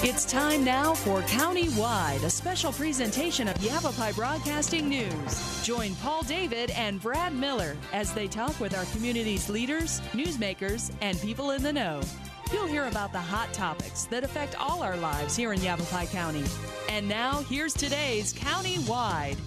It's time now for Countywide, a special presentation of Yavapai Broadcasting News. Join Paul David and Brad Miller as they talk with our community's leaders, newsmakers, and people in the know. You'll hear about the hot topics that affect all our lives here in Yavapai County. And now, here's today's Countywide.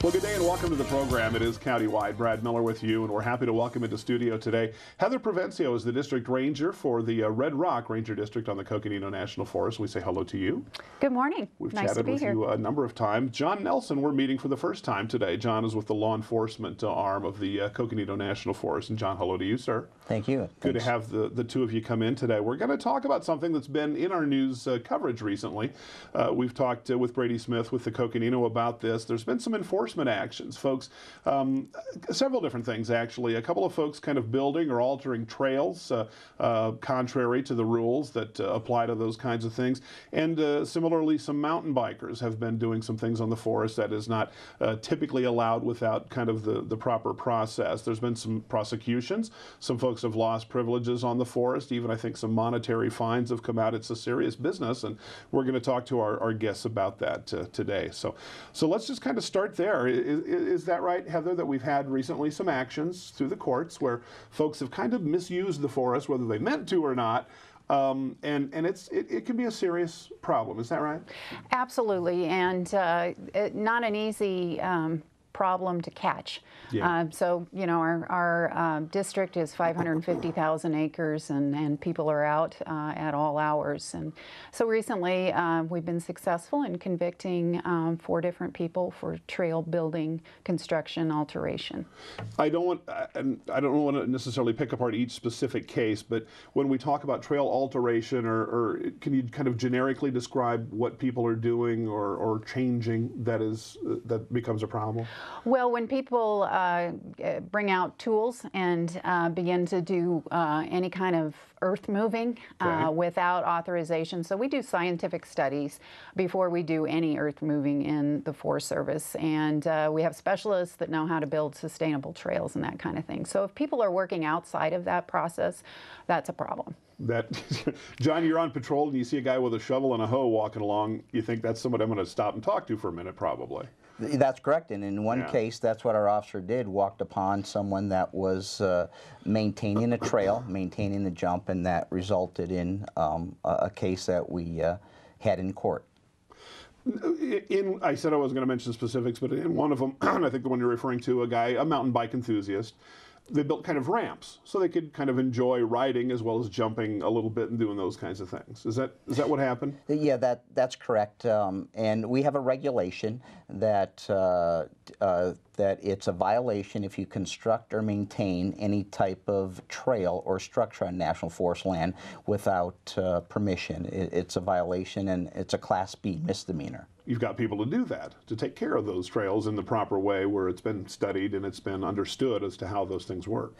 Well, good day and welcome to the program. It is Countywide. Brad Miller with you, and we're happy to welcome into studio today Heather Provencio is the district ranger for the Red Rock Ranger District on the Coconino National Forest. We say hello to you. Good morning. We've nice chatted to be with here. you a number of times. John Nelson, we're meeting for the first time today. John is with the law enforcement arm of the Coconino National Forest. And John, hello to you, sir. Thank you. Good to have the two of you come in today. We're going to talk about something that's been in our news coverage recently. We've talked with Brady Smith with the Coconino about this. There's been some enforcement actions, folks. Several different things, actually. A couple of folks kind of building or altering trails contrary to the rules that apply to those kinds of things. And similarly, some mountain bikers have been doing some things on the forest that is not typically allowed without kind of the proper process. There's been some prosecutions. Some folks have lost privileges on the forest. Even, I think, some monetary fines have come out. It's a serious business, and we're going to talk to our guests about that today. So let's just kind of start there. Is that right, Heather, that we've had recently some actions through the courts where folks have kind of misused the forest, whether they meant to or not, and it can be a serious problem. Is that right? Absolutely, and not an easy problem to catch. Yeah. So, you know, our district is 550,000 acres, and people are out at all hours. And so recently we've been successful in convicting 4 different people for trail building, construction, alteration. I don't want to necessarily pick apart each specific case, but when we talk about trail alteration, or can you kind of generically describe what people are doing or changing that becomes a problem? Well, when people bring out tools and begin to do any kind of earth moving without authorization. So we do scientific studies before we do any earth moving in the Forest Service. And we have specialists that know how to build sustainable trails and that kind of thing. So if people are working outside of that process, that's a problem. John, you're on patrol and you see a guy with a shovel and a hoe walking along, you think that's somebody I'm going to stop and talk to for a minute, probably. That's correct. And in one case, that's what our officer did, walked upon someone that was maintaining a trail, maintaining the jump, and that resulted in a case that we had in court. I said I wasn't going to mention specifics, but in one of them, I think the one you're referring to, a mountain bike enthusiast, they built kind of ramps so they could kind of enjoy riding as well as jumping a little bit and doing those kinds of things. Is that what happened? Yeah, that's correct. And we have a regulation that that it's a violation if you construct or maintain any type of trail or structure on National Forest land without permission. It's a violation, and it's a Class B misdemeanor. You've got people to do that, to take care of those trails in the proper way where it's been studied and it's been understood as to how those things work.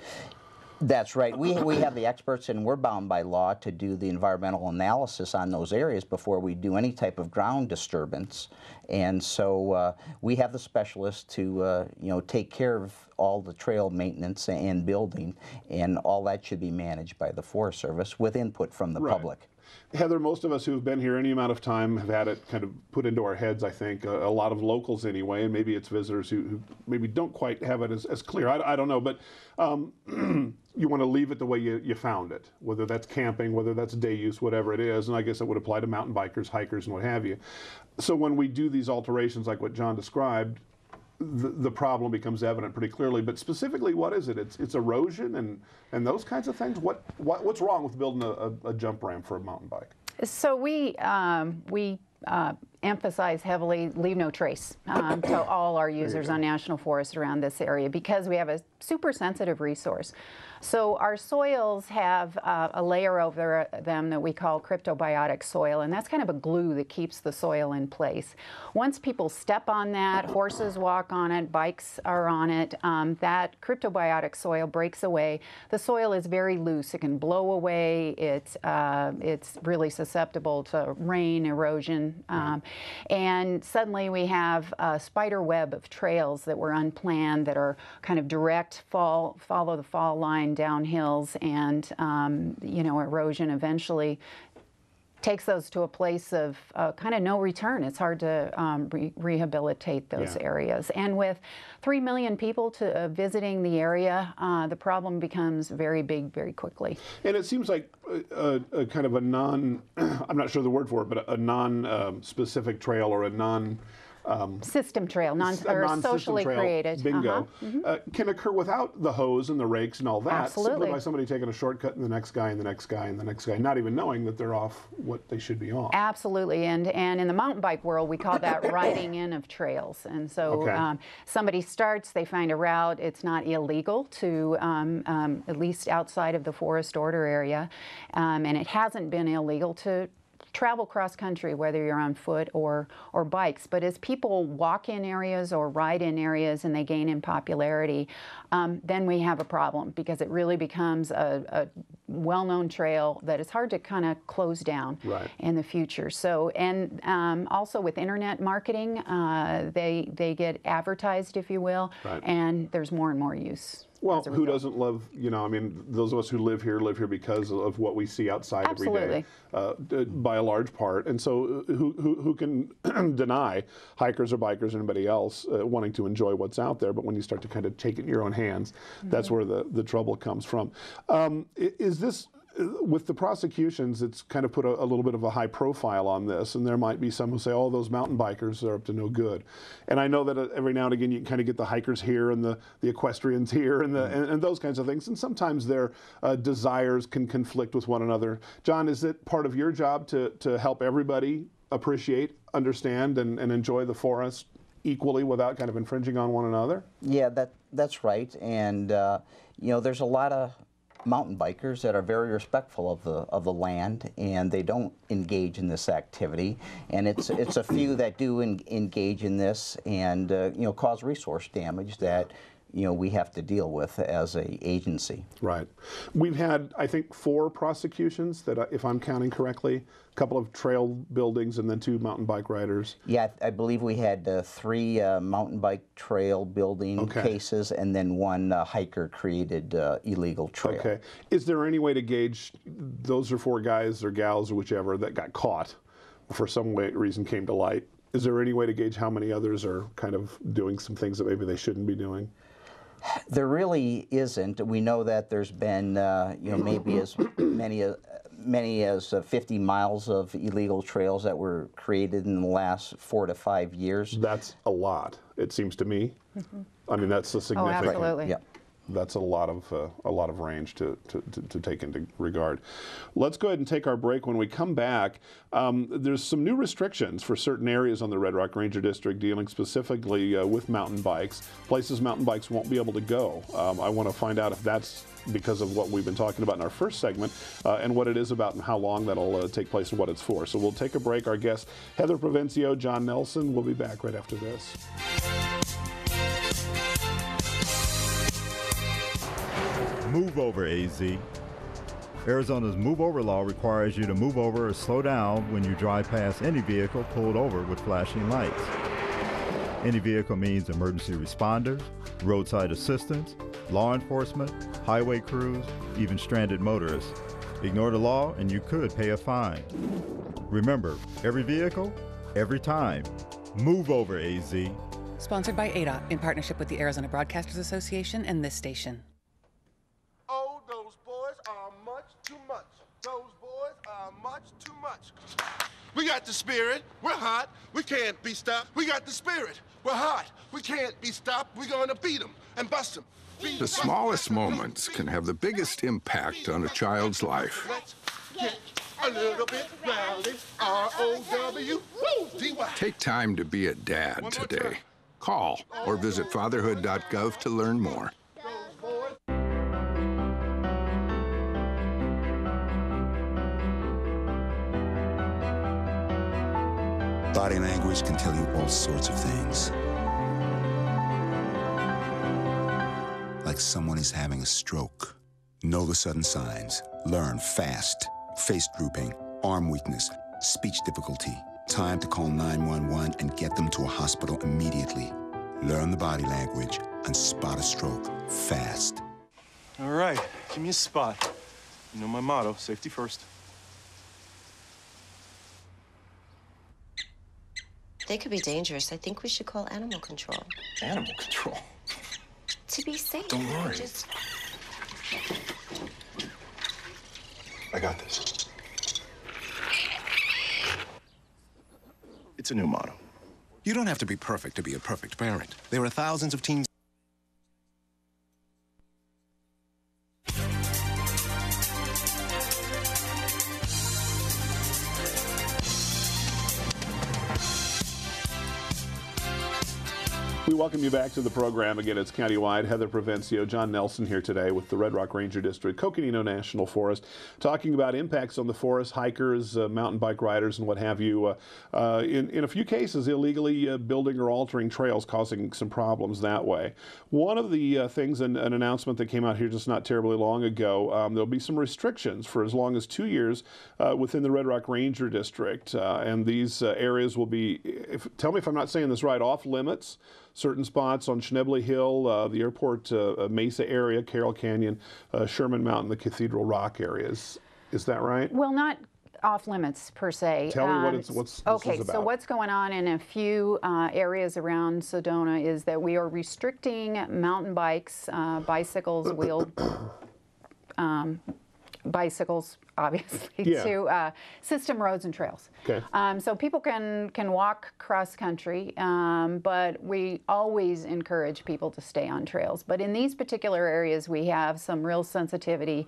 That's right. We have the experts, and we're bound by law to do the environmental analysis on those areas before we do any type of ground disturbance. And so we have the specialists to take care of all the trail maintenance and building, and all that should be managed by the Forest Service with input from the public. Heather, most of us who've been here any amount of time have had it kind of put into our heads, I think, a lot of locals anyway, and maybe it's visitors who maybe don't quite have it as clear. I don't know, but you want to leave it the way you found it, whether that's camping, whether that's day use, whatever it is, and I guess it would apply to mountain bikers, hikers, and what have you. So when we do these alterations like what John described, the problem becomes evident pretty clearly. But specifically, what is it? It's erosion and those kinds of things. What's wrong with building a jump ramp for a mountain bike? So we emphasize heavily leave no trace to all our users on National Forest around this area, because we have a super sensitive resource. So our soils have a layer over them that we call cryptobiotic soil, and that's kind of a glue that keeps the soil in place. Once people step on that, horses walk on it, bikes are on it, that cryptobiotic soil breaks away. The soil is very loose. It can blow away. It's really susceptible to rain, erosion, And suddenly we have a spider web of trails that were unplanned, that are kind of direct follow the fall line down hills, and erosion eventually takes those to a place of kind of no return. It's hard to rehabilitate those areas. And with 3 million people visiting the area, the problem becomes very big very quickly. And it seems like a kind of a I'm not sure the word for it, but a non-specific trail, or a system trail, socially trail, created. Bingo. Can occur without the hose and the rakes and all that. Absolutely. Simply by somebody taking a shortcut, and the next guy, and the next guy, and the next guy, not even knowing that they're off what they should be on. Absolutely. And in the mountain bike world, we call that riding in of trails. And so somebody starts, they find a route. It's not illegal to, at least outside of the forest order area, and it hasn't been illegal to travel cross country, whether you're on foot or bikes. But as people walk in areas or ride in areas and they gain in popularity, then we have a problem, because it really becomes a well-known trail that is hard to kind of close down in the future. So, and also with internet marketing, they get advertised, if you will, and there's more and more use. Well, who doesn't love, I mean, those of us who live here because of what we see outside every day, by a large part. And so who can deny hikers or bikers or anybody else wanting to enjoy what's out there? But when you start to kind of take it in your own hands, that's where the trouble comes from. Is this... With the prosecutions, it's kind of put a little bit of a high profile on this, and there might be some who say, oh, those mountain bikers are up to no good. And I know that every now and again you can kind of get the hikers here and the equestrians here and those kinds of things, and sometimes their desires can conflict with one another. John, is it part of your job to help everybody appreciate, understand, and enjoy the forest equally without kind of infringing on one another? Yeah, that's right. And there's a lot of mountain bikers that are very respectful of the land, and they don't engage in this activity. And it's a few that do engage in this, and cause resource damage that we have to deal with as an agency. Right. We've had, I think, 4 prosecutions that, if I'm counting correctly, a couple of trail buildings and then 2 mountain bike riders. Yeah, I believe we had 3 mountain bike trail building cases, and then 1 hiker-created illegal trail. Okay. Is there any way to gauge, those are 4 guys or gals or whichever that got caught, for some reason came to light? Is there any way to gauge how many others are kind of doing some things that maybe they shouldn't be doing? There really isn't. We know that there's been, maybe as many as 50 miles of illegal trails that were created in the last 4 to 5 years. That's a lot, it seems to me. I mean, that's a significant. Oh, absolutely. Yeah. That's a lot of range to take into regard. Let's go ahead and take our break. When we come back, there's some new restrictions for certain areas on the Red Rock Ranger District dealing specifically with mountain bikes, places mountain bikes won't be able to go. I want to find out if that's because of what we've been talking about in our first segment, and what it is about and how long that'll take place and what it's for. So we'll take a break. Our guest, Heather Provencio, John Nelson, will be back right after this. Move over, AZ. Arizona's move over law requires you to move over or slow down when you drive past any vehicle pulled over with flashing lights. Any vehicle means emergency responders, roadside assistance, law enforcement, highway crews, even stranded motorists. Ignore the law and you could pay a fine. Remember, every vehicle, every time. Move over, AZ. Sponsored by ADOT in partnership with the Arizona Broadcasters Association and this station. Oh, those boys are much too much. Those boys are much too much. We got the spirit. We're hot. We can't be stopped. We got the spirit. We're hot. We can't be stopped. We're going to beat them and bust them. The smallest moments can have the biggest impact on a child's life. Let's get a little bit rowdy. R-O-W-D-Y. Take time to be a dad today. Call or visit fatherhood.gov to learn more. Body language can tell you all sorts of things. Like someone is having a stroke. Know the sudden signs. Learn fast. Face drooping, arm weakness, speech difficulty, Time to call 911 and get them to a hospital immediately. Learn the body language and spot a stroke fast. All right, give me a spot. You know my motto, safety first. They could be dangerous. I think we should call animal control. Animal control? To be safe. Don't worry. Just... I got this. It's a new motto. You don't have to be perfect to be a perfect parent. There are thousands of teens. We welcome you back to the program. Again, it's Countywide. Heather Provencio, John Nelson here today with the Red Rock Ranger District, Coconino National Forest, talking about impacts on the forest, hikers, mountain bike riders, and what have you. In a few cases, illegally building or altering trails, causing some problems that way. One of the things, an announcement that came out here just not terribly long ago, there'll be some restrictions for as long as 2 years within the Red Rock Ranger District. And these areas will be, tell me if I'm not saying this right, off limits. Certain spots on Schnebly Hill, the airport Mesa area, Carroll Canyon, Sherman Mountain, the Cathedral Rock areas. Is that right? Well, not off limits per se. Tell me what's this okay, is about. So what's going on in a few areas around Sedona is that we are restricting mountain bikes, bicycles, wheeled bicycles, obviously, to system roads and trails. Okay. So people can walk cross country, but we always encourage people to stay on trails. But in these particular areas, we have some real sensitivity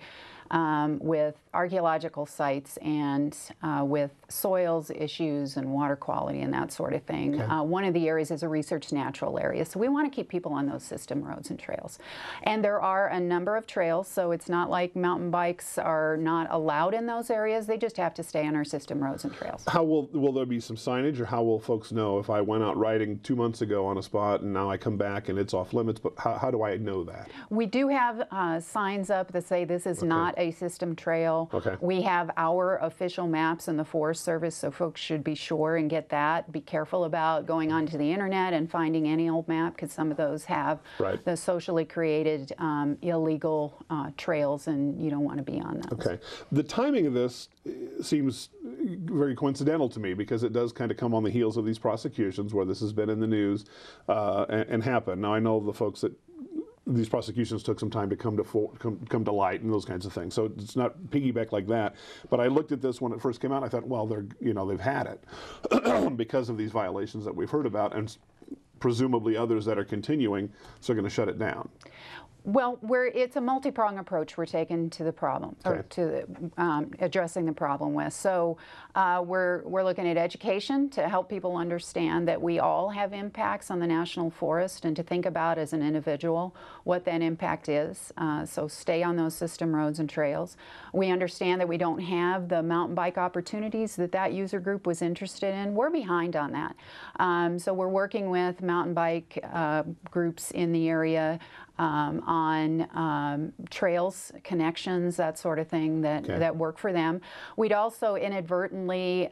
with archaeological sites and with soils issues and water quality and that sort of thing. Okay. One of the areas is a research natural area, so we want to keep people on those system roads and trails. And there are a number of trails, so it's not like mountain bikes are not allowed in those areas. They just have to stay on our system roads and trails. How will there be some signage, or how will folks know if I went out riding 2 months ago on a spot and now I come back and it's off limits? But how do I know that? We do have signs up that say this is not a system trail. Okay. We have our official maps in the Forest Service, so folks should be sure and get that. Be careful about going onto the internet and finding any old map, because some of those have the socially created illegal trails, and you don't want to be on those. Okay. The timing of this seems very coincidental to me, because it does kind of come on the heels of these prosecutions where this has been in the news and happened. Now, I know the folks that these prosecutions took some time to come to light and those kinds of things. So it's not piggyback like that. But I looked at this when it first came out. I thought, well, they've had it because of these violations that we've heard about, and presumably others that are continuing, so they're going to shut it down. Well, it's a multi-pronged approach we're taking to the problem, or to addressing the problem with. So we're looking at education to help people understand that we all have impacts on the national forest, and to think about as an individual what that impact is. So stay on those system roads and trails. We understand that we don't have the mountain bike opportunities that user group was interested in. We're behind on that. So we're working with mountain bike groups in the area on trails, connections, that sort of thing that work for them. We'd also inadvertently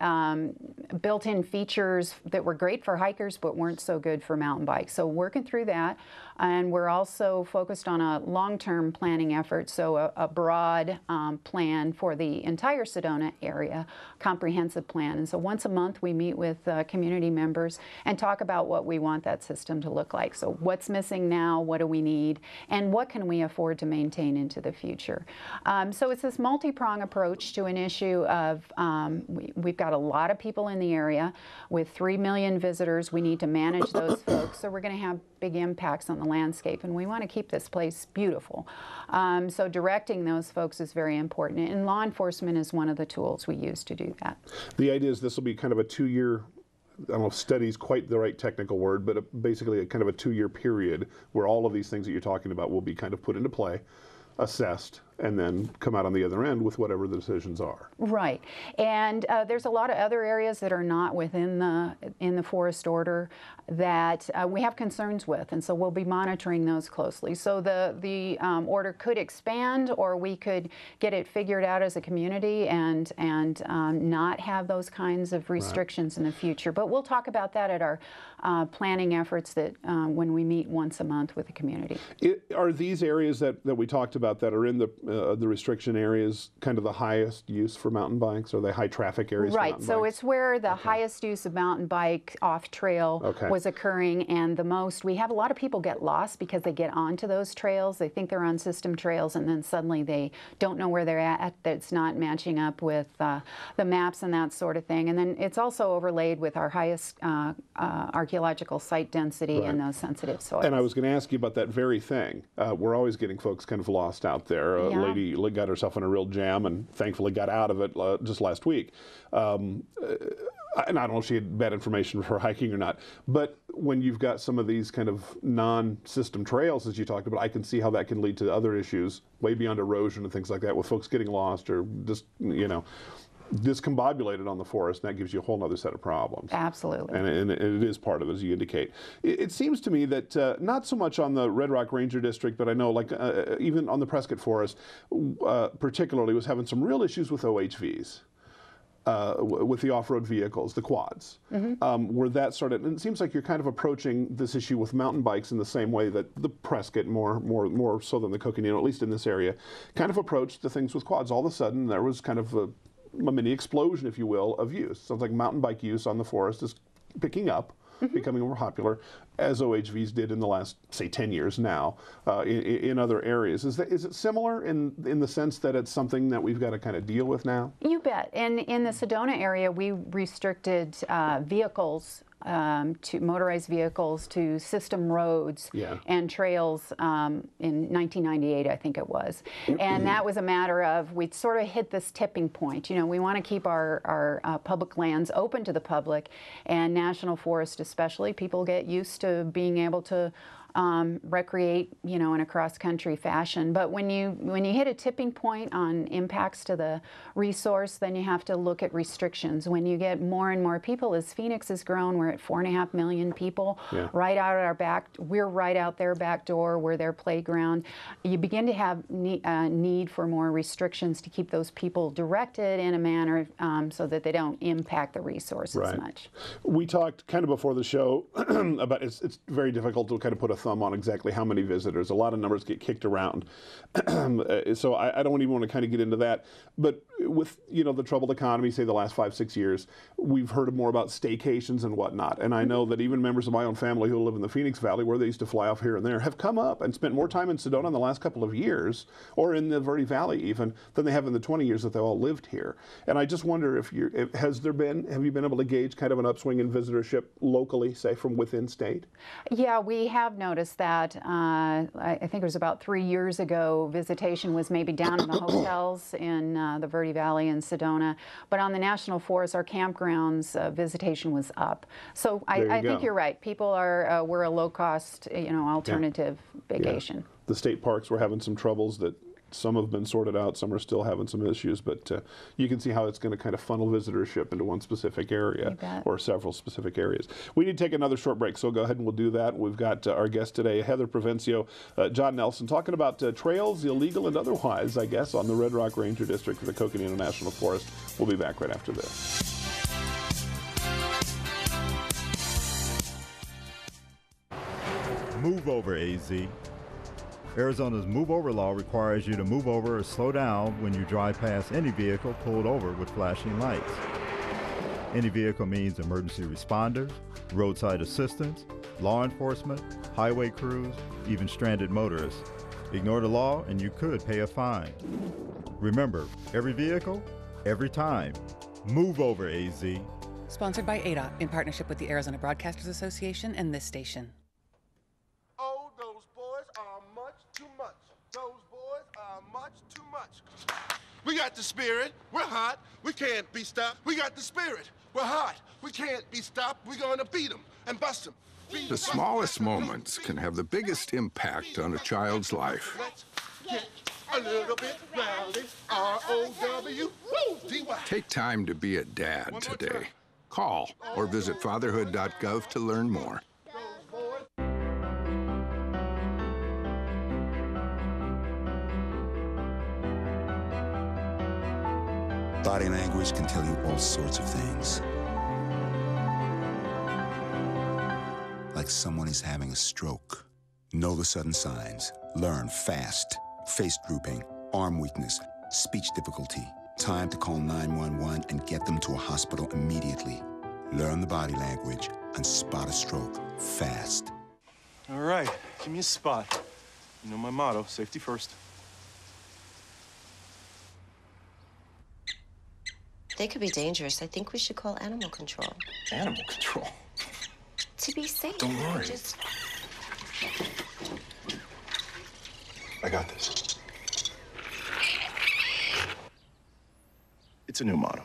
built in features that were great for hikers but weren't so good for mountain bikes. So working through that. And we're also focused on a long-term planning effort, so a broad plan for the entire Sedona area, comprehensive plan. And so once a month we meet with community members and talk about what we want that system to look like. So what's missing now, what do we need, and what can we afford to maintain into the future. So it's this multi-pronged approach to an issue of, we've got a lot of people in the area with 3 million visitors. We need to manage those folks, so we're going to have big impacts on the landscape, and we want to keep this place beautiful. So directing those folks is very important, and law enforcement is one of the tools we use to do that. The idea is this will be kind of a 2-year, I don't know if study is quite the right technical word, but basically a kind of a 2-year period where all of these things that you're talking about will be kind of put into play, assessed, and then come out on the other end with whatever the decisions are. Right, and there's a lot of other areas that are not within the forest order that we have concerns with, and so we'll be monitoring those closely. So the order could expand, or we could get it figured out as a community and not have those kinds of restrictions in the future. But we'll talk about that at our planning efforts that when we meet once a month with the community. Are these areas that we talked about that are in the restriction areas kind of the highest use for mountain bikes? Are they high traffic areas for mountain bikes? So it's where the highest use of mountain bike off trail was occurring, and the most. We have a lot of people get lost because they get onto those trails. They think they're on system trails, and then suddenly they don't know where they're at. That's not matching up with the maps and that sort of thing. And then it's also overlaid with our highest archaeological site density and those sensitive soils. And I was going to ask you about that very thing. We're always getting folks kind of lost out there. A lady got herself in a real jam and thankfully got out of it just last week. And I don't know if she had bad information for hiking or not, but when you've got some of these kind of non-system trails, as you talked about, I can see how that can lead to other issues way beyond erosion and things like that, with folks getting lost or just, discombobulated on the forest, and that gives you a whole other set of problems. Absolutely. And it is part of it, as you indicate. It seems to me that not so much on the Red Rock Ranger District, but I know even on the Prescott Forest, particularly, was having some real issues with OHVs. With the off-road vehicles, the quads, where that started. And it seems like you're kind of approaching this issue with mountain bikes in the same way that the Prescott, more so than the Coconino, at least in this area, kind of approached the things with quads. All of a sudden, there was kind of a mini explosion, if you will, of use. Sounds like mountain bike use on the forest is picking up, becoming more popular, as OHVs did in the last, say, 10 years now in other areas. Is it similar in the sense that it's something that we've got to kind of deal with now? You bet. And in the Sedona area, we restricted vehicles, to motorized vehicles, to system roads and trails in 1998, I think it was. And that was a matter of, we'd sort of hit this tipping point. We want to keep our public lands open to the public, and national forest especially. People get used to being able to recreate, in a cross-country fashion. But when you hit a tipping point on impacts to the resource, then you have to look at restrictions. When you get more and more people, as Phoenix has grown, we're at 4.5 million people, right out at our back. We're right out their back door. We're their playground. You begin to have need for more restrictions to keep those people directed in a manner so that they don't impact the resource as much. We talked kind of before the show about it's very difficult to kind of put a thumb on exactly how many visitors. A lot of numbers get kicked around. So I don't even want to kind of get into that. But with, the troubled economy, say the last 5-6 years, we've heard more about staycations and whatnot. And I know that even members of my own family who live in the Phoenix Valley, where they used to fly off here and there, have come up and spent more time in Sedona in the last couple of years, or in the Verde Valley even, than they have in the 20 years that they all lived here. And I just wonder have you been able to gauge kind of an upswing in visitorship locally, say from within state? Yeah, we have noticed that. I think it was about 3 years ago, visitation was maybe down in the hotels in the Verde Valley and Sedona, but on the National Forest, our campgrounds, visitation was up. So I think you're right. People we're a low-cost, alternative vacation. Yeah. The state parks were having some troubles that some have been sorted out, some are still having some issues, but you can see how it's going to kind of funnel visitorship into one specific area or several specific areas. We need to take another short break, so go ahead and we'll do that. We've got our guest today, Heather Provencio, John Nelson, talking about trails, illegal and otherwise, I guess, on the Red Rock Ranger District of the Coconino National Forest. We'll be back right after this. Move over, AZ. Arizona's Move Over law requires you to move over or slow down when you drive past any vehicle pulled over with flashing lights. Any vehicle means emergency responders, roadside assistance, law enforcement, highway crews, even stranded motorists. Ignore the law and you could pay a fine. Remember, every vehicle, every time. Move over, AZ. Sponsored by ADOT in partnership with the Arizona Broadcasters Association and this station. Oh, those boys are much too much. Those boys are much too much. We got the spirit. We're hot. We can't be stopped. We got the spirit. We're hot. We can't be stopped. We're going to beat them and bust them. The smallest moments can have the biggest impact on a child's life. Let's get a little bit rowdy, R-O-W-D-Y. Take time to be a dad today. Call or visit fatherhood.gov to learn more. Body language can tell you all sorts of things. Like someone is having a stroke. Know the sudden signs. Learn fast. Face drooping, arm weakness, speech difficulty. Time to call 911 and get them to a hospital immediately. Learn the body language and spot a stroke fast. All right, give me a spot. You know my motto, safety first. They could be dangerous. I think we should call animal control. Animal control? To be safe. Don't worry. Just... I got this. It's a new motto.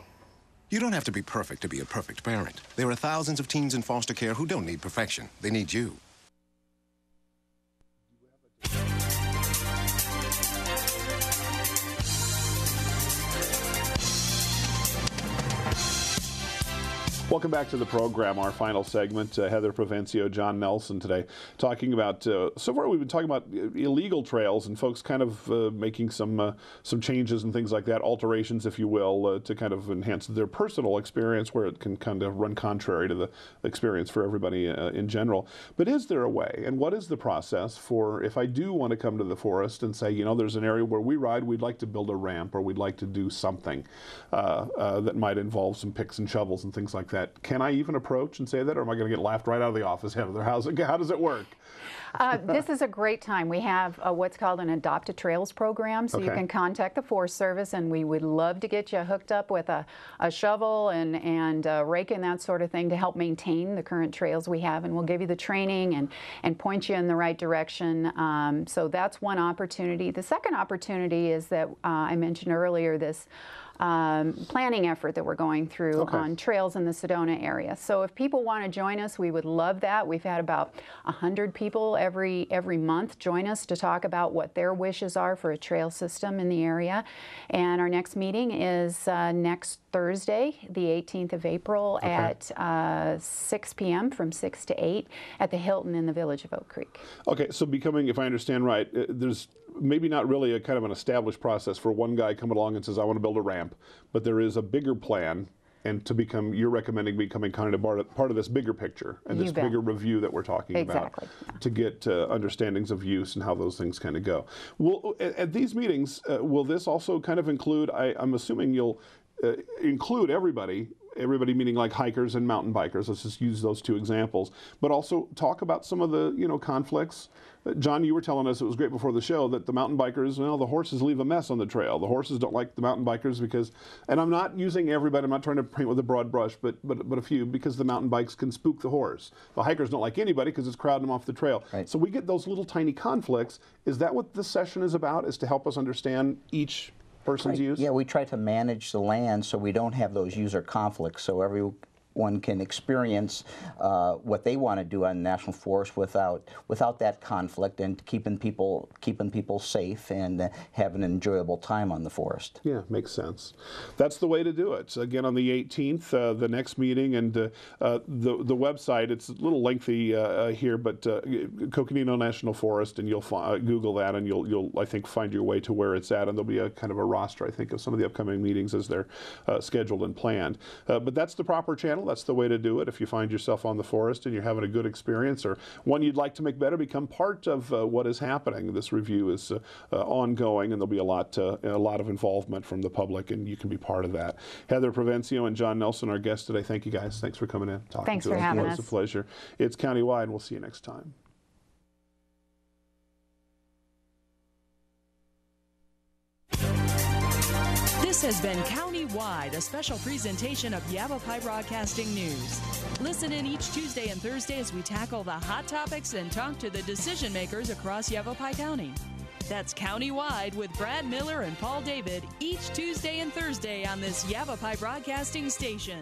You don't have to be perfect to be a perfect parent. There are thousands of teens in foster care who don't need perfection. They need you. Welcome back to the program, our final segment. Heather Provencio, John Nelson today, talking about, so far we've been talking about illegal trails and folks kind of making some changes and things like that, alterations, if you will, to kind of enhance their personal experience where it can kind of run contrary to the experience for everybody in general. But is there a way, and what is the process for if I do want to come to the forest and say, you know, there's an area where we ride, we'd like to build a ramp or we'd like to do something that might involve some picks and shovels and things like that. Can I even approach and say that, or am I going to get laughed right out of the office? Heather, how does it work? This is a great time. We have what's called an Adopt a Trails program, so you can contact the Forest Service, and we would love to get you hooked up with a shovel and rake and that sort of thing to help maintain the current trails we have, and we'll give you the training and point you in the right direction. So that's one opportunity. The second opportunity is that I mentioned earlier, this planning effort that we're going through on trails in the Sedona area. So if people want to join us, we would love that. We've had about 100 people every month join us to talk about what their wishes are for a trail system in the area. And our next meeting is next Thursday, the 18th of April at 6 p.m. from 6 to 8 at the Hilton in the village of Oak Creek. Okay, so becoming, if I understand right, there's maybe not really a kind of an established process for one guy coming along and says, I want to build a ramp, but there is a bigger plan, and to become, you're recommending becoming kind of part of this bigger picture and this bigger review that we're talking about to get understandings of use and how those things kind of go. Well, at these meetings, will this also kind of include, I'm assuming you'll include everybody meaning like hikers and mountain bikers, let's just use those two examples, but also talk about some of the, conflicts. John, you were telling us, it was great before the show, that the mountain bikers, well, the horses leave a mess on the trail. The horses don't like the mountain bikers because, and I'm not using everybody, I'm not trying to paint with a broad brush, but a few, because the mountain bikes can spook the horse. The hikers don't like anybody because it's crowding them off the trail. Right. So we get those little tiny conflicts. Is that what this session is about, is to help us understand each person's use? Yeah, we try to manage the land so we don't have those user conflicts, so everyone can experience what they want to do on national forest without that conflict, and keeping people safe and have an enjoyable time on the forest. Yeah, makes sense. That's the way to do it. So again, on the 18th, the next meeting, and the website, it's a little lengthy here, but Coconino National Forest, and you'll Google that, and you'll I think find your way to where it's at, and there'll be a kind of a roster, I think, of some of the upcoming meetings as they're scheduled and planned. But that's the proper channel. That's the way to do it. If you find yourself on the forest and you're having a good experience or one you'd like to make better, become part of what is happening. This review is ongoing, and there'll be a lot of involvement from the public, and you can be part of that. Heather Provencio and John Nelson, our guests today. Thank you guys. Thanks for coming in. Thanks for having us. It's a pleasure. It's Countywide, and we'll see you next time. This has been Countywide, a special presentation of Yavapai Broadcasting News. Listen in each Tuesday and Thursday as we tackle the hot topics and talk to the decision makers across Yavapai County. That's Countywide with Brad Miller and Paul David each Tuesday and Thursday on this Yavapai Broadcasting station.